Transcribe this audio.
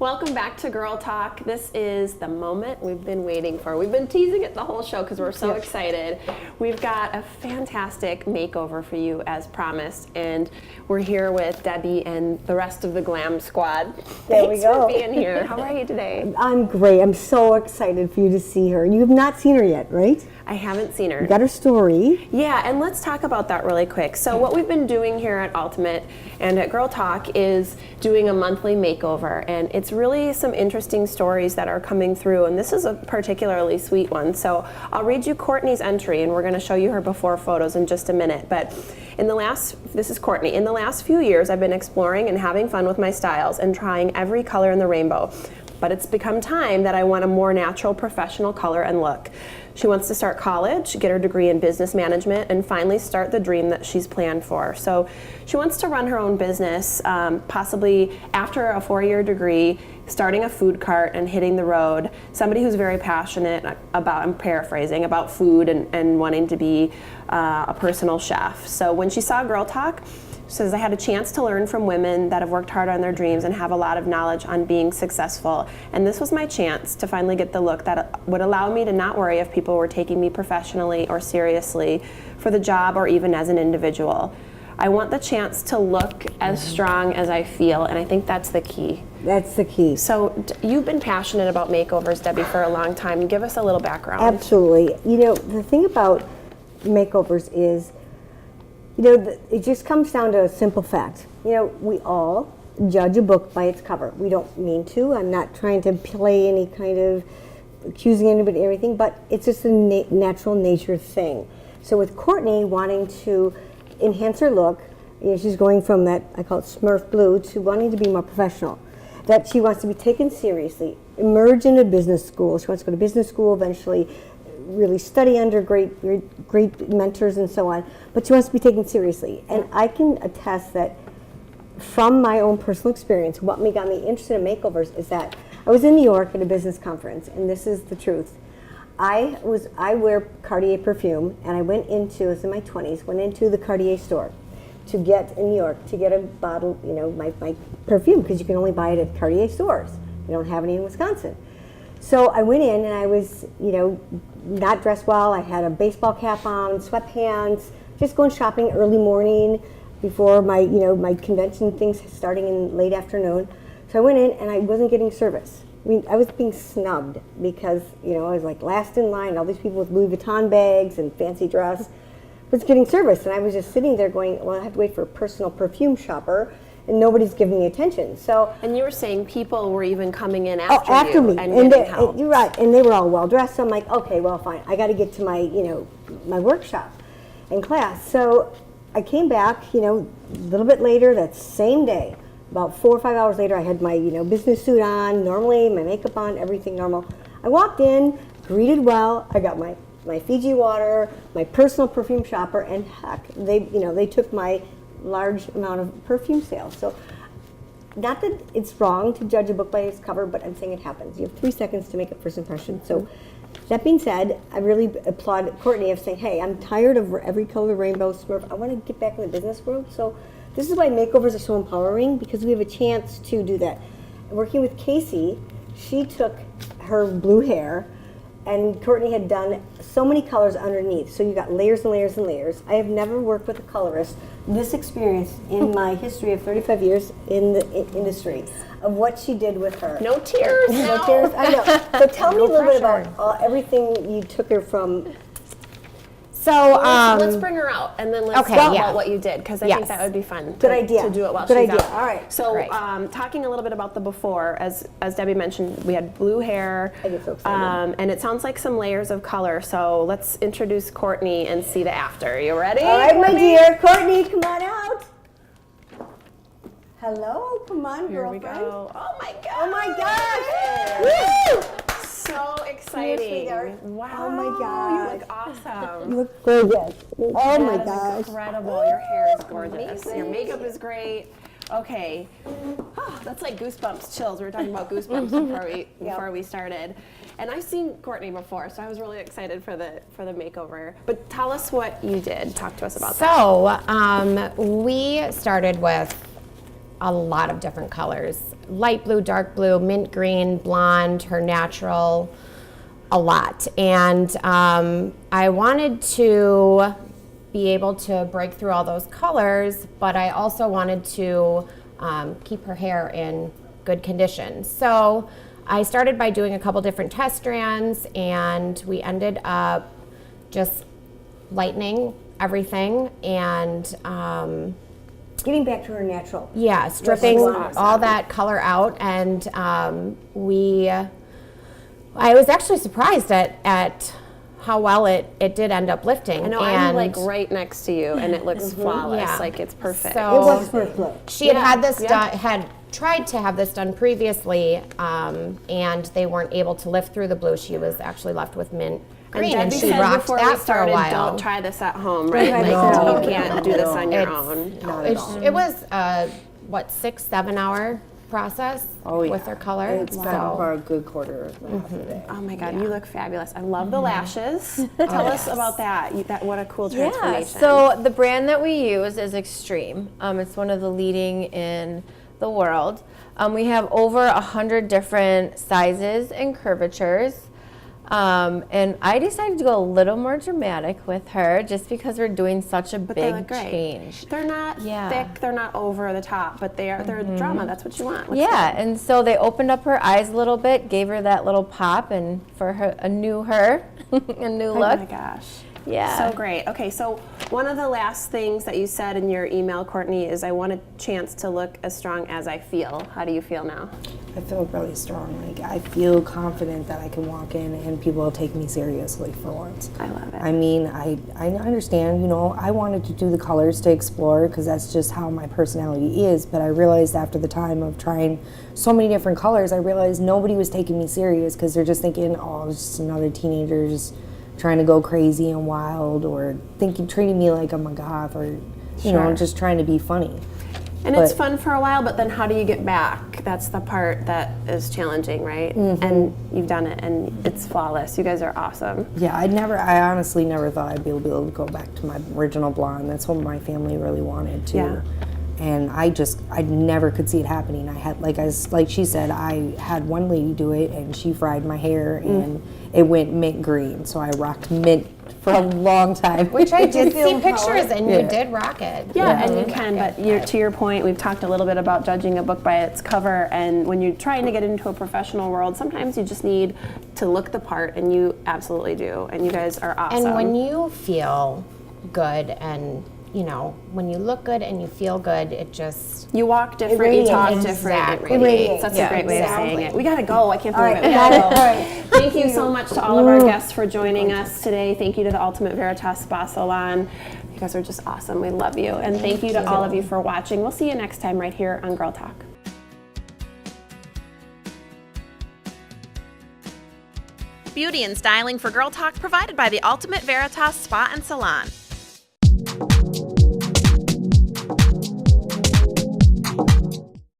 Welcome back to Girl Talk. This is the moment we've been waiting for. We've been teasing it the whole show because we're so excited. We've got a fantastic makeover for you as promised, and we're here with Debbie and the rest of the glam squad. There we go. Thanks for being here. How are you today? I'm great. I'm so excited for you to see her. You have not seen her yet, right? I haven't seen her. You got her story. Yeah, and let's talk about that really quick. So what we've been doing here at Ultimate and at Girl Talk is doing a monthly makeover, and it's really some interesting stories that are coming through, and this is a particularly sweet one. So I'll read you Courtney's entry, and we're going to show you her before photos in just a minute. But this is Courtney. In the last few years, I've been exploring and having fun with my styles and trying every color in the rainbow. But it's become time that I want a more natural, professional color and look. She wants to start college, get her degree in business management, and finally start the dream that she's planned for. So she wants to run her own business, possibly after a 4-year degree, starting a food cart and hitting the road. Somebody who's very passionate about, I'm paraphrasing, about food and wanting to be a personal chef. So when she saw Girl Talk, she says, I had a chance to learn from women that have worked hard on their dreams and have a lot of knowledge on being successful. And this was my chance to finally get the look that would allow me to not worry if people were taking me professionally or seriously for the job or even as an individual. I want the chance to look as strong as I feel, and I think that's the key. That's the key. So you've been passionate about makeovers, Debbie, for a long time. Give us a little background. Absolutely. You know, the thing about makeovers is, you know, it just comes down to a simple fact. You know, we all judge a book by its cover. We don't mean to. I'm not trying to play any kind of accusing anybody or anything, but it's just a natural nature thing. So with Courtney wanting to enhance her look, you know, she's going from that, I call it Smurf blue, to wanting to be more professional. That she wants to be taken seriously, emerge into business school. She wants to go to business school eventually, really study under great mentors and so on, but she wants to be taken seriously. And I can attest that from my own personal experience, what got me interested in makeovers is that I was in New York at a business conference, and this is the truth. I wear Cartier perfume, and I was in my 20s, went into the Cartier store to get in New York to get a bottle, you know, my perfume, because you can only buy it at Cartier stores. We don't have any in Wisconsin. So I went in and I was, you know, not dressed well. I had a baseball cap on, sweatpants, just going shopping early morning before my, you know, my convention things starting in late afternoon. So I went in and I wasn't getting service. I mean, I was being snubbed because, you know, I was like last in line, all these people with Louis Vuitton bags and fancy dress was getting service. And I was just sitting there going, well, I have to wait for a personal perfume shopper, and nobody's giving me attention. So, and you were saying people were even coming in after, after you me, and getting help. You're right, and they were all well dressed. So I'm like, okay, well, fine. I got to get to my, you know, my workshop and class. So I came back, you know, a little bit later that same day. About 4 or 5 hours later, I had my, you know, business suit on, normally my makeup on, everything normal. I walked in, greeted well. I got my Fiji water, my personal perfume shopper, and heck, they took my large amount of perfume sales. So not that it's wrong to judge a book by its cover, but I'm saying it happens. You have 3 seconds to make a first impression. So that being said, I really applaud Courtney of saying, hey, I'm tired of every color rainbow Smurf. I want to get back in the business world. So this is why makeovers are so empowering, because we have a chance to do that. Working with Casey, she took her blue hair, and Courtney had done so many colors underneath. So you got layers and layers and layers. I have never worked with a colorist. This experience in my history of 35 years in the industry of what she did with her. No tears. No tears. I know. So tell me a little bit about everything you took her from. So let's bring her out, and then let's talk about what you did, because I think that would be fun. Good idea. To do it while Good she's idea. out. All right. So talking a little bit about the before, as Debbie mentioned, we had blue hair. I get so excited. And it sounds like some layers of color. So let's introduce Courtney and see the after. You ready? All right, my dear. Courtney, come on out. Hello. Come on, girlfriend. Here we go. Oh my gosh. Oh my gosh. Woo! So exciting. Wow. Oh my gosh. You look awesome. You look gorgeous. Oh my gosh. Incredible. Your hair is gorgeous. Your makeup is great. Okay. Oh, that's like goosebumps, chills. We were talking about goosebumps before we started. And I've seen Courtney before, so I was really excited for the makeover. But tell us what you did. Talk to us about that. So we started with a lot of different colors. Light blue, dark blue, mint green, blonde, her natural, a lot. And I wanted to be able to break through all those colors, but I also wanted to keep her hair in good condition. So I started by doing a couple different test strands, and we ended up just lightening everything and Getting back to her natural. yeah, stripping awesome. all that color out. And I was actually surprised at how well it did end up lifting. I know, I'm like right next to you, and it looks flawless. Yeah. Like it's perfect. So- It was first look. She had had this yeah. done, had tried to have this done previously, and they weren't able to lift through the blue. She was actually left with mint green, and Debbie she said rocked before we that for a started, while. don't try this at home, right? Right, Like, no. you can't do this on your It's- own. Not at all. It was what 6-7 hour process with her color. It's been about a good quarter of half a day. Oh my God, you look fabulous. I love the lashes. Tell us about that. What a cool transformation. Yeah, so the brand that we use is Extreme. It's one of the leading in the world. We have over 100 different sizes and curvatures. And I decided to go a little more dramatic with her just because we're doing such a they big look great. change. They're not Yeah. thick, they're not over the top, but they're drama. That's what you want. What's Yeah, and so they opened up her eyes a little bit, gave her that little pop, and for her a new Oh look. my gosh. Yeah. So great. Okay, so one of the last things that you said in your email, Courtney, is I want a chance to look as strong as I feel. How do you feel now? I feel really strong. Like I feel confident that I can walk in and people will take me seriously for once. I love it. I mean, I understand, you know, I wanted to do the colors to explore because that's just how my personality is, but I realized after the time of trying so many different colors, I realized nobody was taking me serious because they're just thinking, oh, it's just another teenager just trying to go crazy and wild, or treating me like I'm a goth, or, you know, just trying to be funny. And it's But- fun for a while, but then how do you get back? That's the part that is challenging, right? And you've done it, and it's flawless. You guys are awesome. Yeah, I honestly never thought I'd be able to go back to my original blonde. That's what my family really wanted to. Yeah. And I never could see it happening. I had, like she said, I had one lady do it, and she fried my hair, and it went mint green. So I rocked mint for a long time. Which I did feel see pictures, empowered? and you did rock it. Yeah, and you can, but to your point, we've talked a little bit about judging a book by its cover, and when you're trying to get into a professional world, sometimes you just need to look the part, and you absolutely do, and you guys are awesome. And when you feel good, and you know, when you look good and you feel good, it just you walk different, you talk different, Exactly. it radiates. That's a great way of saying it. We gotta go, I can't believe it. We gotta go. Thank you so much to all of our guests for joining us today. Thank you to the Ultimate Veritas Spa Salon. You guys are just awesome, we love you. And thank you to all of you for watching. We'll see you next time right here on Girl Talk. Beauty and styling for Girl Talk provided by the Ultimate Veritas Spa and Salon.